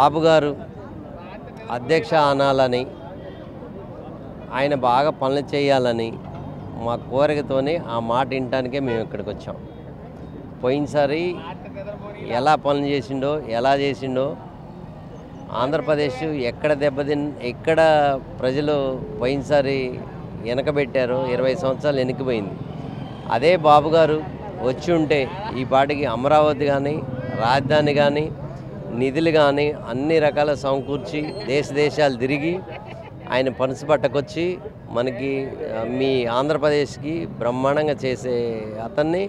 బాబు గారు అధ్యక్ష అనాలని, ఆయన బాగా పనులు చేయాలని మా కోరికతోనే ఆ మాట వినటానికే మేము ఇక్కడికి వచ్చాం. పోయినసారి ఎలా పనులు చేసిండో, ఎలా చేసిండో, ఆంధ్రప్రదేశ్ ఎక్కడ ప్రజలు పోయినసారి వెనకబెట్టారో 20 సంవత్సరాలు వెనక్కిపోయింది. అదే బాబు గారు వచ్చి ఉంటే ఈ పాటికి అమరావతి కానీ, రాజధాని కానీ, నిధులు కానీ అన్ని రకాల సమకూర్చి దేశాలు తిరిగి ఆయన పనసు పట్టకొచ్చి మనకి మీ ఆంధ్రప్రదేశ్కి బ్రహ్మాండంగా చేసే అతన్ని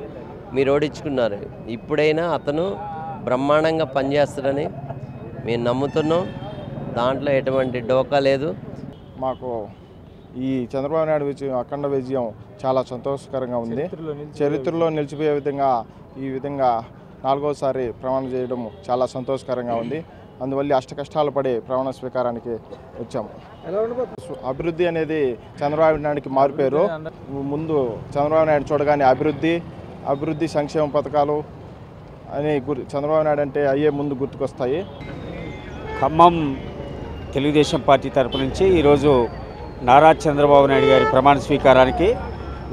మీరు ఓడించుకున్నారు. ఇప్పుడైనా అతను బ్రహ్మాండంగా పనిచేస్తాడని మేము నమ్ముతున్నాం. దాంట్లో ఎటువంటి డోకా లేదు. మాకు ఈ చంద్రబాబు నాయుడు అఖండ విజయం చాలా సంతోషకరంగా ఉంది. చరిత్రలో నిలిచిపోయే విధంగా ఈ విధంగా 4వసారి ప్రమాణం చేయడం చాలా సంతోషకరంగా ఉంది. అందువల్ల అష్ట కష్టాలు పడి ప్రమాణ స్వీకారానికి వచ్చాము. అభివృద్ధి అనేది చంద్రబాబు నాయుడికి మారిపోయారు. ముందు చంద్రబాబు నాయుడు చూడగానే అభివృద్ధి సంక్షేమ పథకాలు అని చంద్రబాబు నాయుడు అంటే అయ్యే ముందు గుర్తుకొస్తాయి. ఖమ్మం తెలుగుదేశం పార్టీ తరపు నుంచి ఈరోజు నారా చంద్రబాబు నాయుడు గారి ప్రమాణ స్వీకారానికి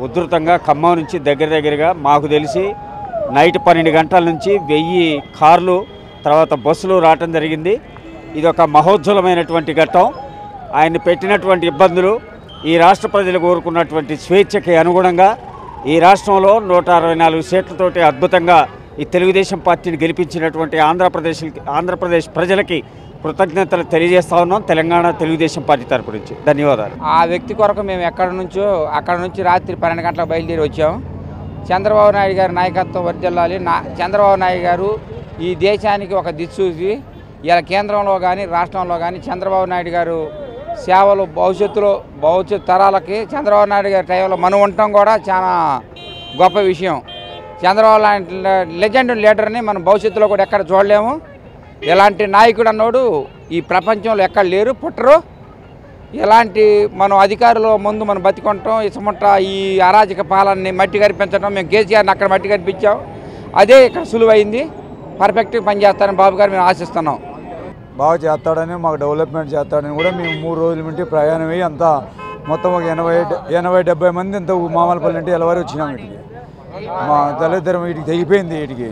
ఉధృతంగా ఖమ్మం నుంచి దగ్గరగా మాకు తెలిసి నైట్ 12 గంటల నుంచి 1000 కార్లు తర్వాత బస్సులు రావటం జరిగింది. ఇది ఒక మహోజ్వలమైనటువంటి ఘట్టం. ఆయన పెట్టినటువంటి ఇబ్బందులు ఈ రాష్ట్ర ప్రజలు కోరుకున్నటువంటి స్వేచ్ఛకి అనుగుణంగా ఈ రాష్ట్రంలో 164 సీట్లతోటి అద్భుతంగా ఈ తెలుగుదేశం పార్టీని గెలిపించినటువంటి ఆంధ్రప్రదేశ్ ప్రజలకి కృతజ్ఞతలు తెలియజేస్తా ఉన్నాం తెలంగాణ తెలుగుదేశం పార్టీ తరపు నుంచి. ధన్యవాదాలు. ఆ వ్యక్తి కొరకు మేము అక్కడ నుంచి రాత్రి 12 గంటలకు బయలుదేరి వచ్చాం. చంద్రబాబు నాయుడు గారి నాయకత్వం వర్ధిల్లాలి. చంద్రబాబు నాయుడు గారు ఈ దేశానికి ఒక దిక్సూచి. ఇలా కేంద్రంలో కానీ రాష్ట్రంలో కానీ చంద్రబాబు నాయుడు గారు సేవలు భవిష్యత్తు తరాలకి చంద్రబాబు నాయుడు గారి టైంలో మనం ఉండటం కూడా చాలా గొప్ప విషయం. చంద్రబాబు లాంటి లెజెండ్ లీడర్ని మనం భవిష్యత్తులో కూడా ఎక్కడ చూడలేము. ఇలాంటి నాయకుడు అన్నోడు ఈ ప్రపంచంలో ఎక్కడ లేరు, పుట్టరు. ఇలాంటి మనం అధికారుల ముందు మనం బతికొంటాం. ఇసుమంట ఈ అరాజక పాలనని మట్టి కనిపించడం, మేము కేసీఆర్ని అక్కడ మట్టి కనిపించాం. అదే ఇక్కడ సులువైంది. పర్ఫెక్ట్గా పనిచేస్తారని బాబు గారు మేము ఆశిస్తున్నాం. బాగా చేస్తాడని, మాకు డెవలప్మెంట్ చేస్తాడని కూడా మేము 3 రోజుల నుండి ప్రయాణం అయ్యి అంతా మొత్తం ఒక 80-70 మంది ఇంత మామలపల్లి నుండి ఎలవారి వచ్చినాం. వీటికి మా దళిద్రం వీటికి తెగిపోయింది. వీటికి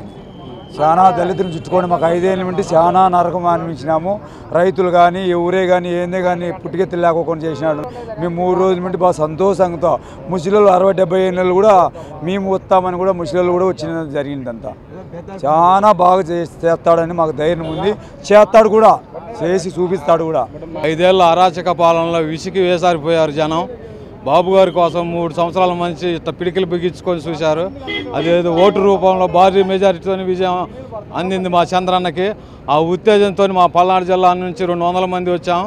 చాలా దళితులను చుట్టుకొని మాకు 5 ఏళ్ళ నుండి చాలా నరకం అనిపించినాము. రైతులు కానీ ఎవరే కానీ ఏందే కానీ పుట్టుకెత్తులు లేకోకుండా చేసినాడు. మేము 3 రోజుల నుండి బాగా సంతోషంగా ముసలిళ్ళు 60-70 ఏళ్ళు కూడా మేము వస్తామని కూడా ముసలిళ్ళు కూడా వచ్చిన జరిగిందంతా. చాలా బాగా చేస్తాడని మాకు ధైర్యం ఉంది. చేస్తాడు కూడా, చేసి చూపిస్తాడు కూడా. 5 ఏళ్ళ అరాచక పాలనలో విసికి వేసారిపోయారు జనం. బాబు గారి కోసం 3 సంవత్సరాల మంచి పిడికిలు బిగించుకొని చూశారు. అదేదో ఓటు రూపంలో భారీ మెజారిటీతో విజయం అందింది మా చంద్రన్నకి. ఆ ఉత్తేజంతో మా పల్నాడు జిల్లా నుంచి 200 మంది వచ్చాం.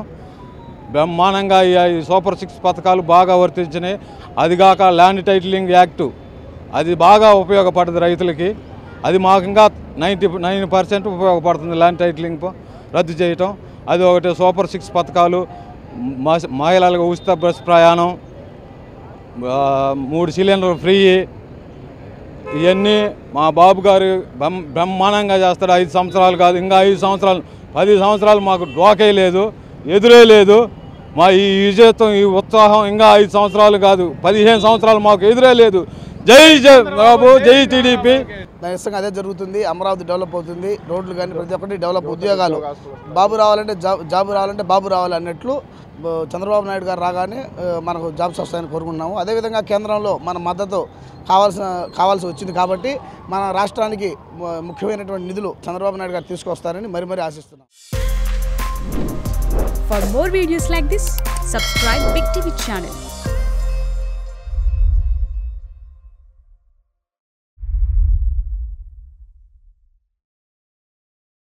బ్రహ్మాండంగా ఈ సూపర్ 6 పథకాలు బాగా వర్తించినాయి. అదిగాక ల్యాండ్ టైటిలింగ్ యాక్టు అది బాగా ఉపయోగపడుతుంది రైతులకి. అది మాకు ఇంకా 99% ఉపయోగపడుతుంది. ల్యాండ్ టైటిలింగ్ రద్దు చేయటం అది ఒకటి. సూపర్ 6 పథకాలు, మహిళలకు ఉచిత బస్ ప్రయాణం, 3 సిలిండర్లు ఫ్రీ, ఇవన్నీ మా బాబు గారు బ్రహ్మాండంగా చేస్తాడు. 5 సంవత్సరాలు కాదు, ఇంకా 5 సంవత్సరాలు 10 సంవత్సరాలు మాకు డోకే లేదు, ఎదురే లేదు. మా ఈ విజయత్వం, ఈ ఉత్సాహం ఇంకా 5 సంవత్సరాలు కాదు 15 సంవత్సరాలు మాకు ఎదురే లేదు. జై బాబు, జై టీడీపీ. దాని ఇష్టంగా అదే జరుగుతుంది. అమరావతి డెవలప్ అవుతుంది, రోడ్లు కానీ ప్రతి ఒక్కటి డెవలప్, ఉద్యోగాలు. బాబు రావాలంటే జాబు రావాలంటే బాబు రావాలి అన్నట్లు చంద్రబాబు నాయుడు గారు రాగానే మనకు జాబ్స్ వస్తాయని కోరుకుంటున్నాము. అదేవిధంగా కేంద్రంలో మన మద్దతు కావాల్సి వచ్చింది కాబట్టి మన రాష్ట్రానికి ముఖ్యమైనటువంటి నిధులు చంద్రబాబు నాయుడు గారు తీసుకొస్తారని మరి ఆశిస్తున్నాం. For more videos like this, subscribe Big TV channel.